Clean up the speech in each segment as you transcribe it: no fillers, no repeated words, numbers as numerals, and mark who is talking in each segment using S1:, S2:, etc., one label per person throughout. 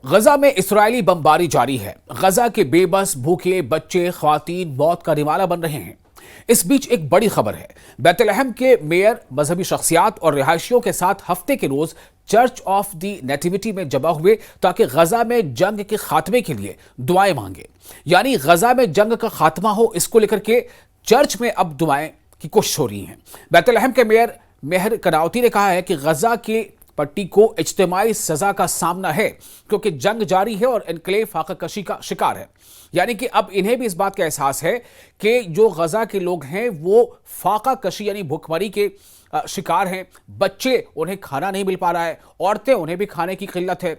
S1: गजा में इस्राएली बमबारी जारी है। गजा के बेबस भूखे बच्चे ख्वातीन मौत का निवाला बन रहे हैं। इस बीच एक बड़ी खबर है। बैतलहम के मेयर मजहबी शख्सियात और रिहायशियों के साथ हफ्ते के रोज चर्च ऑफ द नेटिविटी में जमा हुए ताकि गजा में जंग के खात्मे के लिए दुआएं मांगे। यानी गजा में जंग का खात्मा हो, इसको लेकर के चर्च में अब दुआएं की कोशिश हो रही हैं। बैतलहम के मेयर मेहर कनावती ने कहा है कि गजा के पट्टी को इज्तिमाई सजा का सामना है क्योंकि जंग जारी है और एनक्लेव फाकाकशी का शिकार है। यानी कि अब इन्हें भी इस बात का एहसास है कि जो गजा के लोग हैं वो फाकाकशी यानी भुखमरी के शिकार हैं। बच्चे, उन्हें खाना नहीं मिल पा रहा है, औरतें, उन्हें भी खाने की किल्लत है।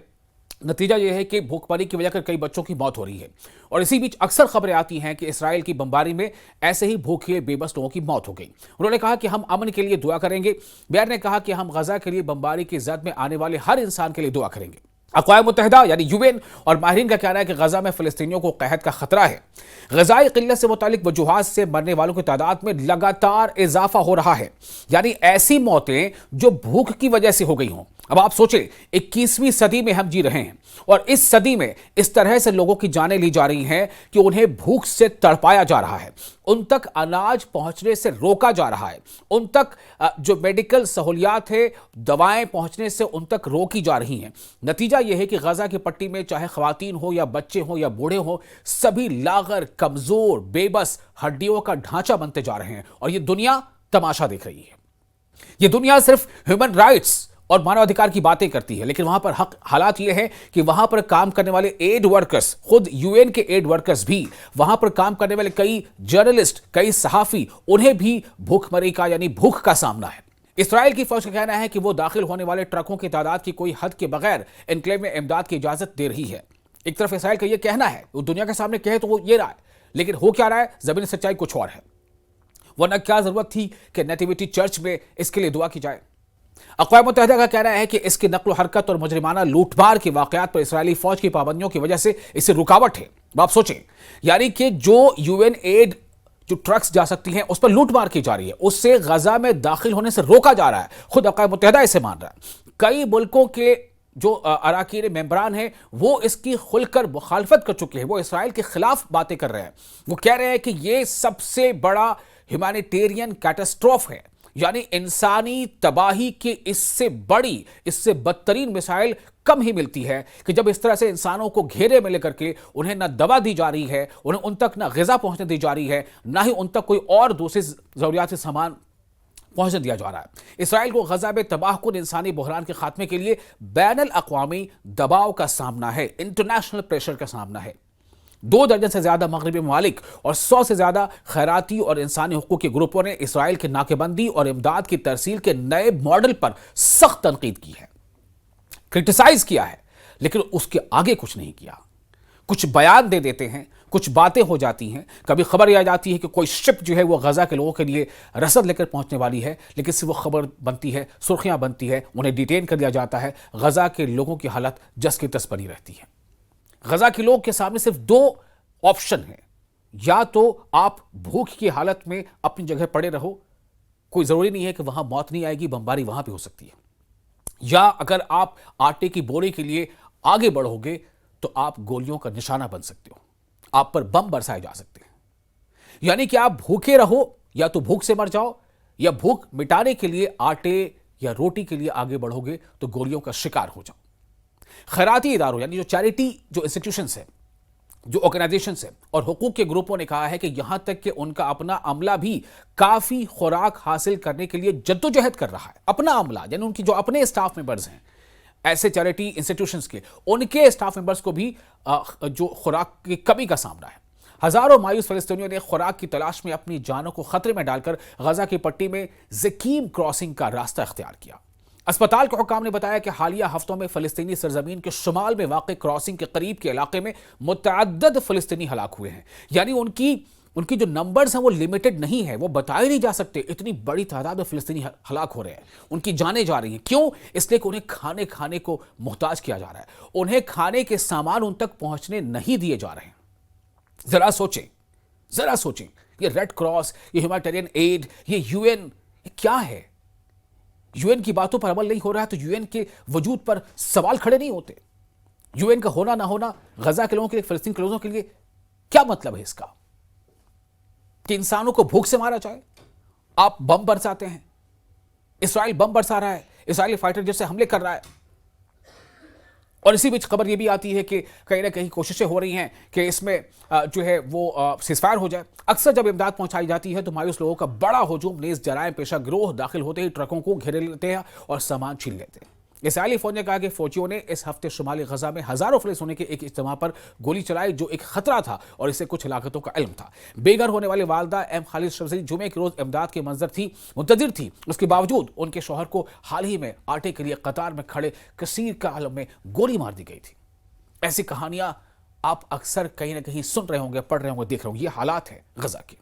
S1: नतीजा यह है कि भूखमरी की वजह से कई बच्चों की मौत हो रही है। और इसी बीच अक्सर खबरें आती हैं कि इसराइल की बमबारी में ऐसे ही भूखे बेबस लोगों की मौत हो गई। उन्होंने कहा कि हम अमन के लिए दुआ करेंगे। मेयर ने कहा कि हम गजा के लिए बमबारी की जद में आने वाले हर इंसान के लिए दुआ करेंगे। अक़वाम मुत्तहिदा यानी यूएन और माहिरीन का कहना है कि गजा में फ़लस्तीनियों को कहत का खतरा है। ग़िज़ाई क़िल्लत से मुतालिक वजूहात से मरने वालों की तादाद में लगातार इजाफा हो रहा है। यानी ऐसी मौतें जो भूख की वजह से हो गई हों। अब आप सोचें, 21वीं सदी में हम जी रहे हैं और इस सदी में इस तरह से लोगों की जानें ली जा रही हैं कि उन्हें भूख से तड़पाया जा रहा है, उन तक अनाज पहुंचने से रोका जा रहा है, उन तक जो मेडिकल सहूलियात है, दवाएं पहुंचने से उन तक रोकी जा रही हैं। नतीजा यह है कि गजा की पट्टी में चाहे ख्वातीन हो या बच्चे हो या बूढ़े हो, सभी लागर, कमजोर, बेबस, हड्डियों का ढांचा बनते जा रहे हैं और ये दुनिया तमाशा देख रही है। ये दुनिया सिर्फ ह्यूमन राइट्स और मानवाधिकार की बातें करती है, लेकिन वहां पर हालात ये हैं कि वहां पर काम करने वाले एड वर्कर्स, खुद यूएन के एड वर्कर्स भी, वहां पर काम करने वाले कई जर्नलिस्ट, कई सहाफी, उन्हें भी भूखमरी का यानी भूख का सामना है। इसराइल की फौज का कहना है कि वो दाखिल होने वाले ट्रकों की तादाद की कोई हद के बगैर एनक्लेव में इमदाद की इजाजत दे रही है। एक तरफ इसराइल का यह कहना है, वो दुनिया के सामने कहे तो वो ये रहा है, लेकिन हो क्या रहा है, जमीनी सच्चाई कुछ और है। वरना क्या जरूरत थी कि नेटिविटी चर्च में इसके लिए दुआ की जाए। अक़वाम मुत्तहिदा का कहना है कि इसकी नक्ल हरकत और मुजरिमाना लूटमार के वाक़यात पर इसराइली फौज की पाबंदियों की वजह से इसे रुकावट है। आप सोचें, यानी कि जो यूएन एड जो ट्रक्स जा सकती हैं उस पर लूटमार की जा रही है, उससे गजा में दाखिल होने से रोका जा रहा है। खुद अक़वाम मुत्तहिदा इसे मान रहा है। कई मुल्कों के जो अराकीन मेंबरान हैं वो इसकी खुलकर मुखालफत कर चुके हैं। वो इसराइल के खिलाफ बातें कर रहे हैं। वो कह रहे हैं कि यह सबसे बड़ा ह्यूमैनिटेरियन कैटास्ट्रोफ है, यानी इंसानी तबाही की इससे बड़ी, इससे बदतरीन मिसाइल कम ही मिलती है कि जब इस तरह से इंसानों को घेरे में लेकर के उन्हें ना दवा दी जा रही है, उन्हें उन तक ना ग़िज़ा पहुंचने दी जा रही है, ना ही उन तक कोई और दूसरी ज़रूरियात सामान पहुंचने दिया जा रहा है। इसराइल को गजा में तबाहकुन इंसानी बहरान के खात्मे के लिए बैनुल अक़वामी दबाव का सामना है, इंटरनेशनल प्रेशर का सामना है। 2 दर्जन से ज्यादा मगरबी ममालिक और 100 से ज्यादा खैराती और इंसानी हुकूक के ग्रुपों ने इसराइल के नाकेबंदी और इमदाद की तरसील के नए मॉडल पर सख्त तनकीद की है, क्रिटिसाइज किया है, लेकिन उसके आगे कुछ नहीं किया। कुछ बयान दे देते हैं, कुछ बातें हो जाती हैं, कभी खबर आ जाती है कि कोई शिप जो है वो गजा के लोगों के लिए रसद लेकर पहुंचने वाली है, लेकिन सिर्फ वो खबर बनती है, सुर्खियां बनती है, उन्हें डिटेन कर दिया जाता है। गजा के लोगों की हालत जस की तस बनी रहती है। गजा के लोग के सामने सिर्फ 2 ऑप्शन हैं, या तो आप भूख की हालत में अपनी जगह पड़े रहो, कोई जरूरी नहीं है कि वहां मौत नहीं आएगी, बमबारी वहां पे हो सकती है, या अगर आप आटे की बोरी के लिए आगे बढ़ोगे तो आप गोलियों का निशाना बन सकते हो, आप पर बम बरसाए जा सकते हैं। यानी कि आप भूखे रहो, या तो भूख से मर जाओ, या भूख मिटाने के लिए आटे या रोटी के लिए आगे बढ़ोगे तो गोलियों का शिकार हो जाओ। खैराती इदारों यानी जो चैरिटी जो इंस्टीट्यूशंस है, जो ऑर्गेनाइजेशंस है और हुकूक के ग्रुपों ने कहा है कि यहां तक कि उनका अपना अमला भी काफी खुराक हासिल करने के लिए जद्दोजहद कर रहा है। अपना अमला यानी उनकी जो अपने स्टाफ मेंबर्स हैं, ऐसे चैरिटी इंस्टीट्यूशंस के, उनके स्टाफ मेंबर्स को भी जो खुराक की कमी का सामना है। हजारों मायूस फलस्तीनियों ने खुराक की तलाश में अपनी जानों को खतरे में डालकर गजा की पट्टी में ज़कीम क्रॉसिंग का रास्ता इख्तियार किया। अस्पताल के हुक्काम ने बताया कि हालिया हफ्तों में फलस्तीनी सरजमीन के शुमाल में वाक़ क्रॉसिंग के करीब के इलाके में मुतअद्दिद फलस्तीनी हलाक हुए हैं। यानी उनकी जो नंबर्स हैं वो लिमिटेड नहीं है, वो बताए नहीं जा सकते। इतनी बड़ी तादाद में फलस्तीनी हलाक हो रहे हैं, उनकी जानें जा रही हैं। क्यों? इसलिए कि उन्हें खाने को मोहताज किया जा रहा है, उन्हें खाने के सामान उन तक पहुंचने नहीं दिए जा रहे हैं। जरा सोचें, ये रेड क्रॉस, ये ह्यूमैनिटेरियन एड, ये यूएन, ये क्या है? यूएन की बातों पर अमल नहीं हो रहा है तो यूएन के वजूद पर सवाल खड़े नहीं होते। यूएन का होना ना होना गजा के लोगों के लिए, फिलिस्तीन के लोगों के लिए क्या मतलब है इसका कि इंसानों को भूख से मारा जाए? आप बम बरसाते हैं, इसराइल बम बरसा रहा है, इसराइली फाइटर जेट से हमले कर रहा है, और इसी बीच खबर यह भी आती है कि कहीं ना कहीं कोशिशें हो रही हैं कि इसमें जो है वो सीजफायर हो जाए। अक्सर जब इमदाद पहुंचाई जाती है तो मायूस लोगों का बड़ा हुजूम नेज़ जराइम पेशा गिरोह दाखिल होते ही ट्रकों को घेरे लेते हैं और सामान छीन लेते हैं। इसराइली फौज ने कहा कि फौजियों ने इस हफ्ते शुमाली गजा में हजारों फिलिस्तीनियों के एक इज्तिमा पर गोली चलाई जो एक खतरा था और इसे कुछ हलाकतों का इल्म था। बेघर होने वाली वालदा एम खालिद शमसी जुमे के रोज इमदाद के मुंतजिर थी। उसके बावजूद उनके शौहर को हाल ही में आटे के लिए कतार में खड़े कसीर का आलम में गोली मार दी गई थी। ऐसी कहानियां आप अक्सर कहीं ना कहीं सुन रहे होंगे, पढ़ रहे होंगे, देख रहे होंगे। ये हालात है गजा के।